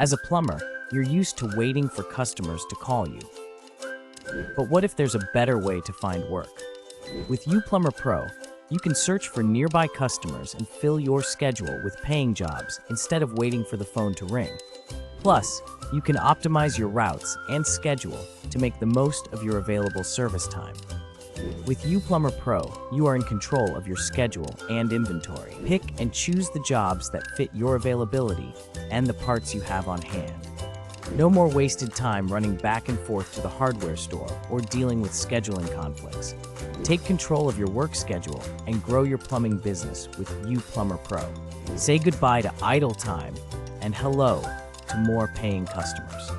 As a plumber, you're used to waiting for customers to call you. But what if there's a better way to find work? With U-Plumber Pro, you can search for nearby customers and fill your schedule with paying jobs instead of waiting for the phone to ring. Plus, you can optimize your routes and schedule to make the most of your available service time. With U-Plumber Pro, you are in control of your schedule and inventory. Pick and choose the jobs that fit your availability and the parts you have on hand. No more wasted time running back and forth to the hardware store or dealing with scheduling conflicts. Take control of your work schedule and grow your plumbing business with U-Plumber Pro. Say goodbye to idle time and hello to more paying customers.